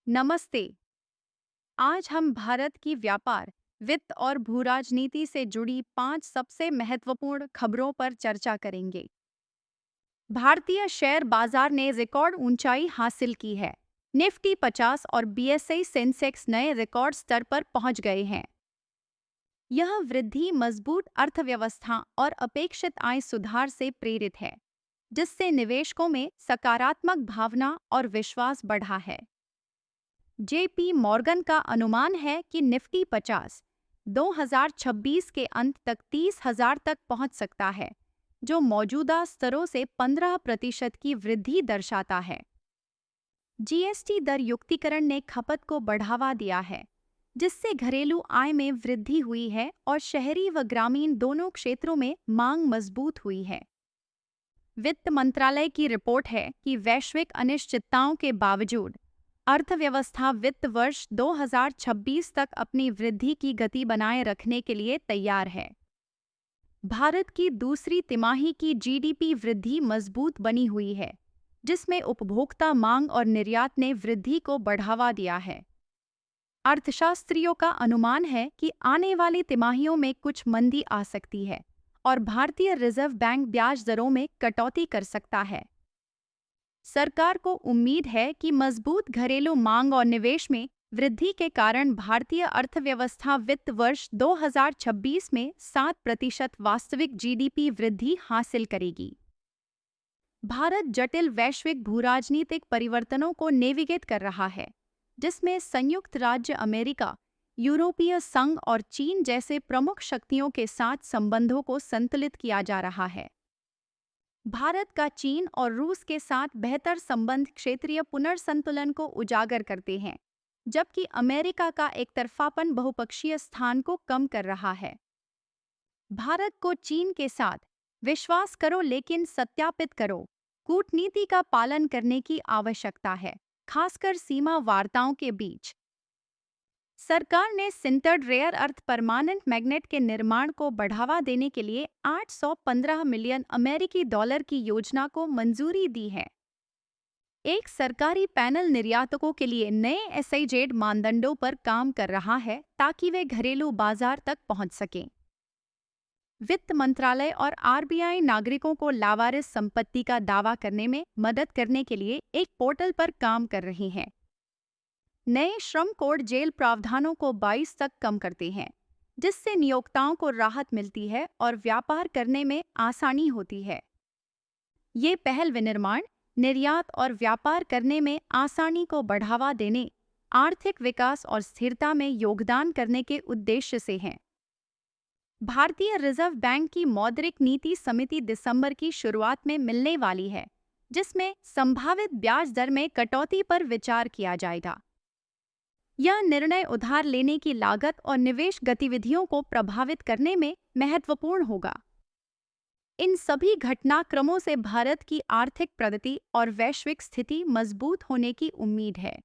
नमस्ते। आज हम भारत की व्यापार, वित्त और भू राजनीति से जुड़ी 5 सबसे महत्वपूर्ण खबरों पर चर्चा करेंगे। भारतीय शेयर बाजार ने रिकॉर्ड ऊंचाई हासिल की है। निफ्टी 50 और बीएसई सेंसेक्स नए रिकॉर्ड स्तर पर पहुंच गए हैं। यह वृद्धि मजबूत अर्थव्यवस्था और अपेक्षित आय सुधार से प्रेरित है, जिससे निवेशकों में सकारात्मक भावना और विश्वास बढ़ा है। जेपी मॉर्गन का अनुमान है कि निफ्टी 50 2026 के अंत तक 30,000 तक पहुंच सकता है, जो मौजूदा स्तरों से 15% की वृद्धि दर्शाता है। जीएसटी दर युक्तिकरण ने खपत को बढ़ावा दिया है, जिससे घरेलू आय में वृद्धि हुई है और शहरी व ग्रामीण दोनों क्षेत्रों में मांग मजबूत हुई है। वित्त मंत्रालय की रिपोर्ट है कि वैश्विक अनिश्चितताओं के बावजूद अर्थव्यवस्था वित्त वर्ष 2026 तक अपनी वृद्धि की गति बनाए रखने के लिए तैयार है। भारत की दूसरी तिमाही की जीडीपी वृद्धि मजबूत बनी हुई है, जिसमें उपभोक्ता मांग और निर्यात ने वृद्धि को बढ़ावा दिया है। अर्थशास्त्रियों का अनुमान है कि आने वाली तिमाहियों में कुछ मंदी आ सकती है और भारतीय रिजर्व बैंक ब्याज दरों में कटौती कर सकता है। सरकार को उम्मीद है कि मजबूत घरेलू मांग और निवेश में वृद्धि के कारण भारतीय अर्थव्यवस्था वित्त वर्ष 2026 में 7% वास्तविक जीडीपी वृद्धि हासिल करेगी। भारत जटिल वैश्विक भूराजनीतिक परिवर्तनों को नेविगेट कर रहा है, जिसमें संयुक्त राज्य अमेरिका, यूरोपीय संघ और चीन जैसे प्रमुख शक्तियों के साथ संबंधों को संतुलित किया जा रहा है। भारत का चीन और रूस के साथ बेहतर संबंध क्षेत्रीय पुनर्संतुलन को उजागर करते हैं, जबकि अमेरिका का एकतरफापन बहुपक्षीय स्थान को कम कर रहा है। भारत को चीन के साथ विश्वास करो लेकिन सत्यापित करो कूटनीति का पालन करने की आवश्यकता है, खासकर सीमा वार्ताओं के बीच। सरकार ने sintered rare earth permanent magnet के निर्माण को बढ़ावा देने के लिए 815 मिलियन अमेरिकी डॉलर की योजना को मंजूरी दी है। एक सरकारी पैनल निर्यातकों के लिए नए एसआईजेड मानदंडों पर काम कर रहा है ताकि वे घरेलू बाजार तक पहुंच सकें। वित्त मंत्रालय और आरबीआई नागरिकों को लावारिस संपत्ति का दावा करने में मदद करने के लिए एक पोर्टल पर काम कर रही हैं। नए श्रम कोड जेल प्रावधानों को 22 तक कम करते हैं, जिससे नियोक्ताओं को राहत मिलती है और व्यापार करने में आसानी होती है। ये पहल विनिर्माण, निर्यात और व्यापार करने में आसानी को बढ़ावा देने, आर्थिक विकास और स्थिरता में योगदान करने के उद्देश्य से हैं। भारतीय रिजर्व बैंक की मौद्रिक नीति समिति दिसंबर की शुरुआत में मिलने वाली है, जिसमें संभावित ब्याज दर में कटौती पर विचार किया जाएगा। यह निर्णय उधार लेने की लागत और निवेश गतिविधियों को प्रभावित करने में महत्वपूर्ण होगा। इन सभी घटनाक्रमों से भारत की आर्थिक प्रगति और वैश्विक स्थिति मजबूत होने की उम्मीद है।